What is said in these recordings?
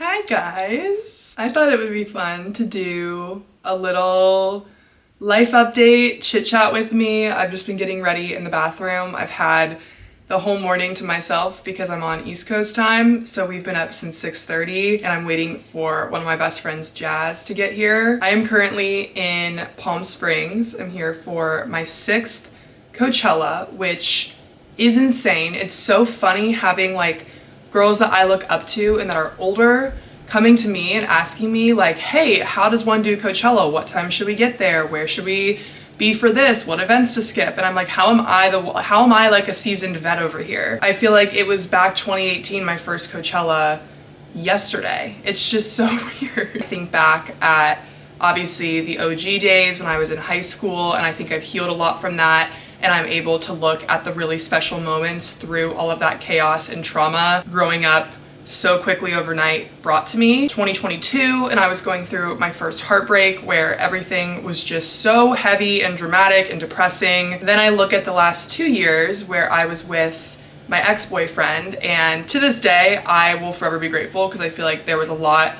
Hi guys! I thought it would be fun to do a little life update, chit chat with me. I've just been getting ready in the bathroom. I've had the whole morning to myself because I'm on East Coast time, so we've been up since 6:30 and I'm waiting for one of my best friends, Jazz, to get here. I am currently in Palm Springs. I'm here for my 6th Coachella, which is insane. It's so funny having like girls that I look up to and that are older coming to me and asking me like, hey, how does one do Coachella? What time should we get there? Where should we be for this? What events to skip? And I'm like, how am I like a seasoned vet over here? I feel like it was back 2018, my first Coachella yesterday. It's just so weird. I think back at obviously the OG days when I was in high school, and I think I've healed a lot from that. And I'm able to look at the really special moments through all of that chaos and trauma growing up so quickly overnight brought to me. 2022, and I was going through my first heartbreak where everything was just so heavy and dramatic and depressing. Then I look at the last 2 years where I was with my ex-boyfriend, and to this day, I will forever be grateful because I feel like there was a lot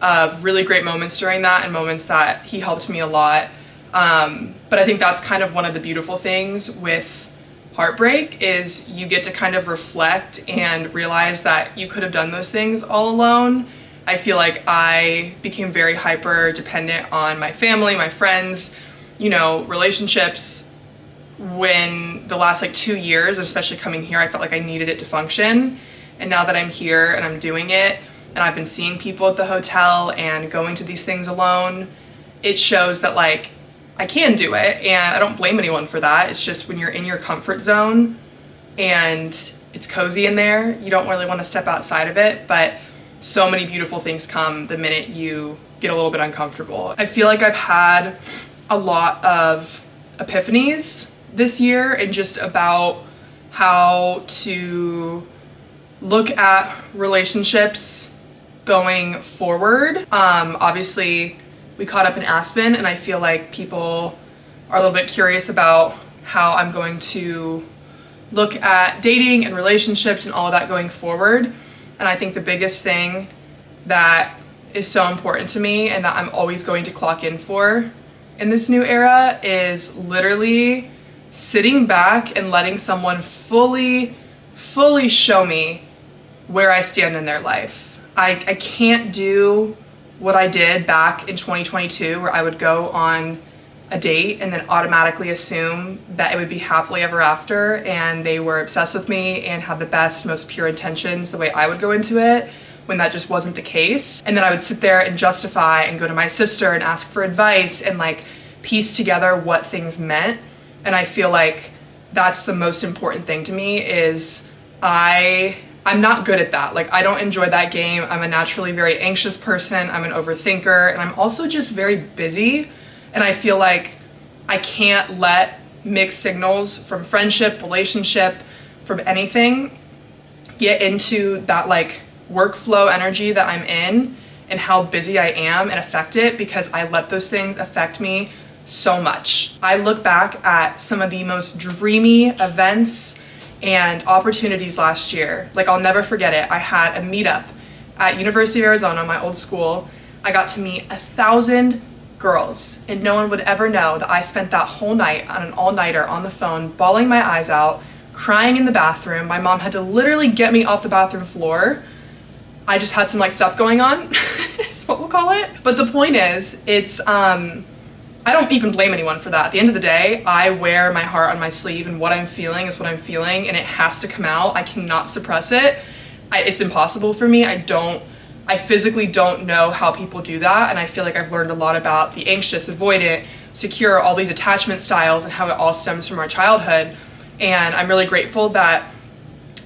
of really great moments during that and moments that he helped me a lot. But I think that's kind of one of the beautiful things with heartbreak is you get to kind of reflect and realize that you could have done those things all alone. I feel like I became very hyper dependent on my family, my friends, relationships when the last like 2 years, especially coming here, I felt like I needed it to function. And now that I'm here and I'm doing it and I've been seeing people at the hotel and going to these things alone, it shows that like I can do it, and I don't blame anyone for that. It's just when you're in your comfort zone and it's cozy in there, you don't really want to step outside of it, but so many beautiful things come the minute you get a little bit uncomfortable. I feel like I've had a lot of epiphanies this year and just about how to look at relationships going forward. Obviously, we caught up in Aspen, and I feel like people are a little bit curious about how I'm going to look at dating and relationships and all of that going forward. And I think the biggest thing that is so important to me and that I'm always going to clock in for in this new era is literally sitting back and letting someone fully show me where I stand in their life. I can't do what I did back in 2022 where I would go on a date and then automatically assume that it would be happily ever after and they were obsessed with me and had the best, most pure intentions the way I would go into it, when that just wasn't the case. And then I would sit there and justify and go to my sister and ask for advice and like piece together what things meant. And I feel like that's the most important thing to me is I'm not good at that. Like, I don't enjoy that game. I'm a naturally very anxious person. I'm an overthinker, and I'm also just very busy. And I feel like I can't let mixed signals from friendship, relationship, from anything get into that like workflow energy that I'm in and how busy I am and affect it, because I let those things affect me so much. I look back at some of the most dreamy events and opportunities last year. Like, I'll never forget it. I had a meetup at University of Arizona, my old school. I got to meet 1,000 girls, and no one would ever know that I spent that whole night on an all-nighter on the phone, bawling my eyes out, crying in the bathroom. My mom had to literally get me off the bathroom floor. I just had some like stuff going on, is what we'll call it. But the point is, it's I don't even blame anyone for that. At the end of the day, I wear my heart on my sleeve, and what I'm feeling is what I'm feeling, and it has to come out. I cannot suppress it. It's impossible for me. I physically don't know how people do that, and I feel like I've learned a lot about the anxious, avoidant, secure, all these attachment styles and how it all stems from our childhood. And I'm really grateful that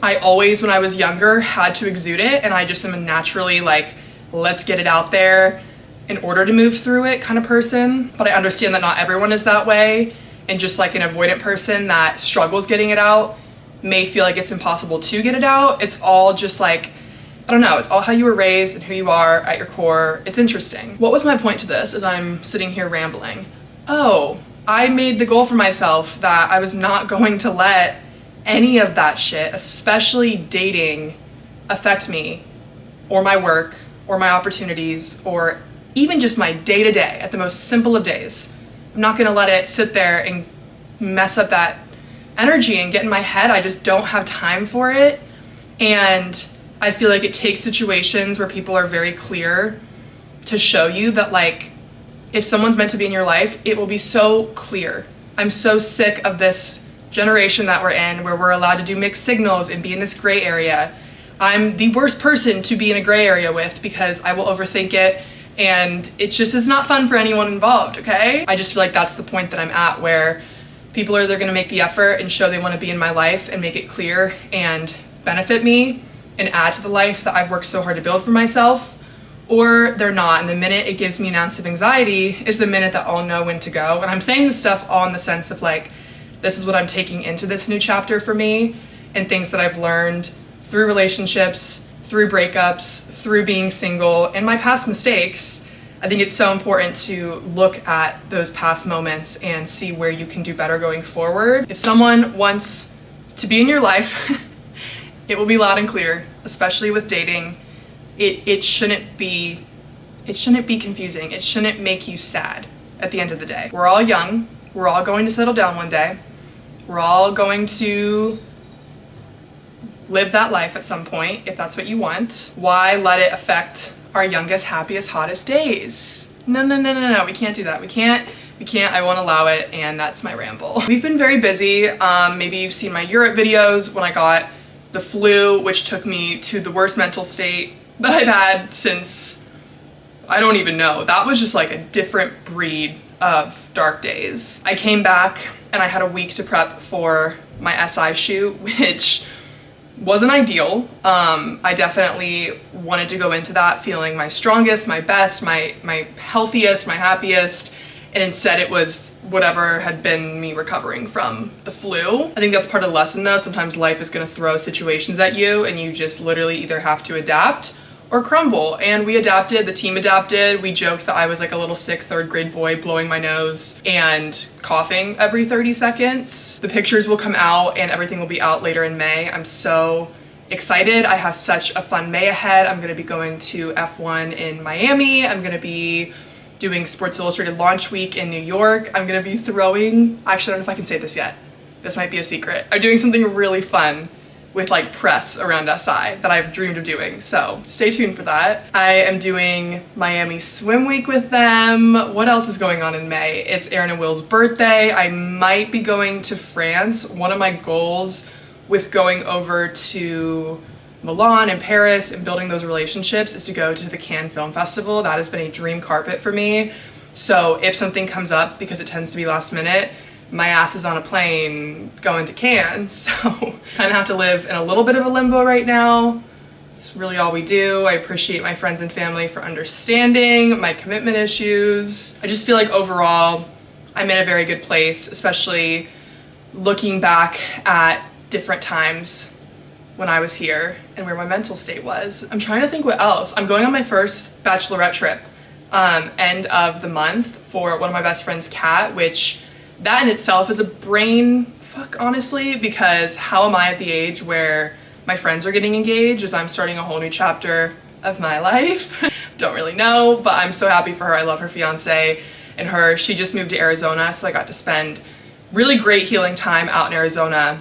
I always, when I was younger, had to exude it, and I just am a naturally like, let's get it out there in order to move through it kind of person. But I understand that not everyone is that way, and just like an avoidant person that struggles getting it out may feel like it's impossible to get it out. It's all just like, I don't know, it's all how you were raised and who you are at your core. It's interesting. What was my point to this as I'm sitting here rambling? Oh, I made the goal for myself that I was not going to let any of that shit, especially dating, affect me or my work or my opportunities or even just my day-to-day at the most simple of days. I'm not gonna let it sit there and mess up that energy and get in my head. I just don't have time for it. And I feel like it takes situations where people are very clear to show you that, like, if someone's meant to be in your life, it will be so clear. I'm so sick of this generation that we're in where we're allowed to do mixed signals and be in this gray area. I'm the worst person to be in a gray area with because I will overthink it, and it just is not fun for anyone involved, okay? I just feel like that's the point that I'm at, where people are either gonna make the effort and show they wanna be in my life and make it clear and benefit me and add to the life that I've worked so hard to build for myself, or they're not. And the minute it gives me an ounce of anxiety is the minute that I'll know when to go. And I'm saying this stuff all in the sense of, like, this is what I'm taking into this new chapter for me, and things that I've learned through relationships, through breakups, through being single, and my past mistakes. I think it's so important to look at those past moments and see where you can do better going forward. If someone wants to be in your life, it will be loud and clear, especially with dating. It shouldn't be confusing. It shouldn't make you sad at the end of the day. We're all young. We're all going to settle down one day. We're all going to live that life at some point, if that's what you want. Why let it affect our youngest, happiest, hottest days? No, we can't do that. We can't, I won't allow it, and that's my ramble. We've been very busy. Maybe you've seen my Europe videos when I got the flu, which took me to the worst mental state that I've had since, I don't even know. That was just like a different breed of dark days. I came back and I had a week to prep for my SI shoot, which wasn't ideal. I definitely wanted to go into that feeling my strongest, my best, my healthiest, my happiest, and instead it was whatever had been me recovering from the flu. I think that's part of the lesson though. Sometimes life is gonna throw situations at you and you just literally either have to adapt or crumble. And we adapted, the team adapted. We joked that I was like a little sick third grade boy blowing my nose and coughing every 30 seconds. The pictures will come out and everything will be out later in May. I'm so excited. I have such a fun May ahead. I'm gonna be going to F1 in Miami. I'm gonna be doing Sports Illustrated launch week in New York. I'm gonna be throwing, actually I don't know if I can say this yet. This might be a secret. I'm doing something really fun with like press around SI that I've dreamed of doing, so stay tuned for that. I am doing Miami Swim Week with them. What else is going on in May? It's Aaron and Will's birthday. I might be going to France. One of my goals with going over to Milan and Paris and building those relationships is to go to the Cannes Film Festival. That has been a dream carpet for me. So if something comes up, because it tends to be last minute, my ass is on a plane going to Cannes. So kind of have to live in a little bit of a limbo right now. It's really all we do. I appreciate my friends and family for understanding my commitment issues. I just feel like overall I'm in a very good place, especially looking back at different times when I was here and where my mental state was. I'm trying to think what else. I'm going on my first bachelorette trip end of the month for one of my best friend's cat, which that in itself is a brain fuck, honestly, because how am I at the age where my friends are getting engaged as I'm starting a whole new chapter of my life? Don't really know, but I'm so happy for her. I love her fiance and her. She just moved to Arizona, so I got to spend really great healing time out in Arizona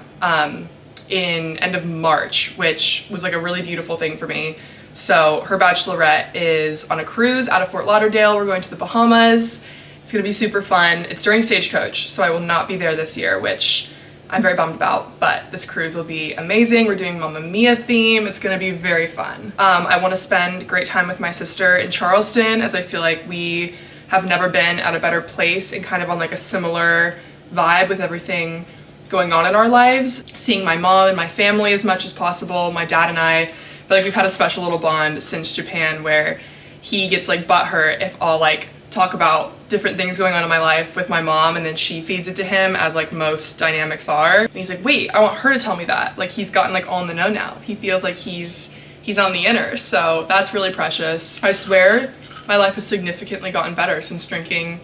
in end of March, which was like a really beautiful thing for me. So her bachelorette is on a cruise out of Fort Lauderdale. We're going to the Bahamas. It's gonna be super fun. It's during Stagecoach, so I will not be there this year, which I'm very bummed about, but this cruise will be amazing. We're doing Mamma Mia theme. It's gonna be very fun. I wanna spend great time with my sister in Charleston, as I feel like we have never been at a better place and kind of on like a similar vibe with everything going on in our lives. Seeing my mom and my family as much as possible. My dad and I feel like we've had a special little bond since Japan, where he gets like butthurt if I'll like talk about different things going on in my life with my mom, and then she feeds it to him, as like most dynamics are. And he's like, wait, I want her to tell me that. Like he's gotten like all in the know now. He feels like he's on the inner, so that's really precious. I swear my life has significantly gotten better since drinking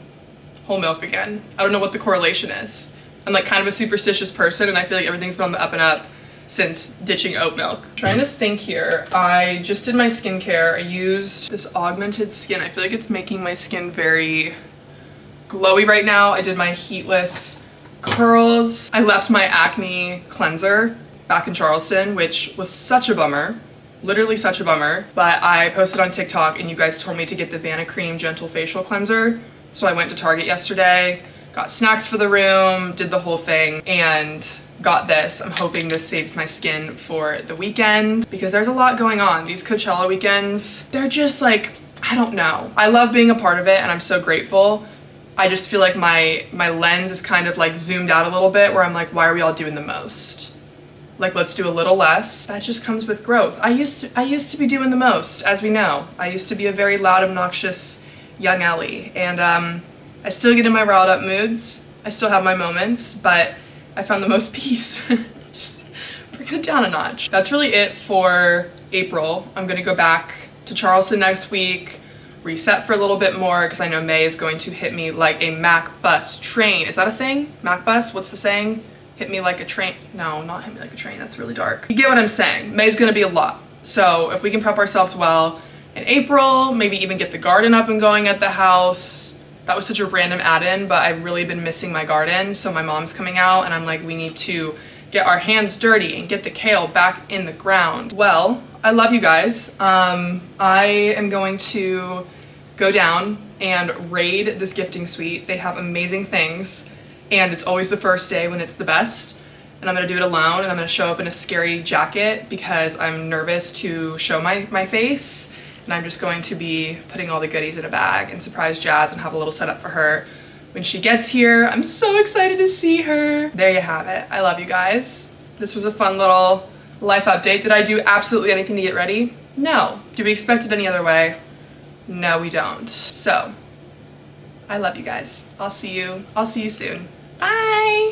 whole milk again. I don't know what the correlation is. I'm like kind of a superstitious person, and I feel like everything's been on the up and up since ditching oat milk. Trying to think here. I just did my skincare. I used this Augmented Skin. I feel like it's making my skin very glowy right now. I did my heatless curls. I left my acne cleanser back in Charleston, which was such a bummer. Literally such a bummer. But I posted on TikTok and you guys told me to get the Vanna Cream Gentle Facial Cleanser. So I went to Target yesterday, got snacks for the room, did the whole thing, and got this. I'm hoping this saves my skin for the weekend because there's a lot going on. These Coachella weekends, they're just like, I don't know. I love being a part of it and I'm so grateful. I just feel like my lens is kind of like zoomed out a little bit where I'm like, why are we all doing the most? Like, let's do a little less. That just comes with growth. I used to be doing the most, as we know. I used to be a very loud, obnoxious young Ellie, and I still get in my riled up moods. I still have my moments, but I found the most peace. Just bring it down a notch. That's really it for April. I'm gonna go back to Charleston next week, reset for a little bit more because I know May is going to hit me like a Mac bus train. Is that a thing? Mac bus? What's the saying? Hit me like a train. No, not hit me like a train. That's really dark. You get what I'm saying. May's gonna be a lot. So if we can prep ourselves well in April, maybe even get the garden up and going at the house. That was such a random add-in, but I've really been missing my garden. So my mom's coming out and I'm like, we need to get our hands dirty and get the kale back in the ground. Well, I love you guys. I am going to go down and raid this gifting suite. They have amazing things and it's always the first day when it's the best. And I'm gonna do it alone and I'm gonna show up in a scary jacket because I'm nervous to show my face. And I'm just going to be putting all the goodies in a bag and surprise Jazz and have a little setup for her when she gets here. I'm so excited to see her. There you have it. I love you guys. This was a fun little life update. Did I do absolutely anything to get ready? No. Do we expect it any other way? No, we don't. So, I love you guys. I'll see you soon. Bye.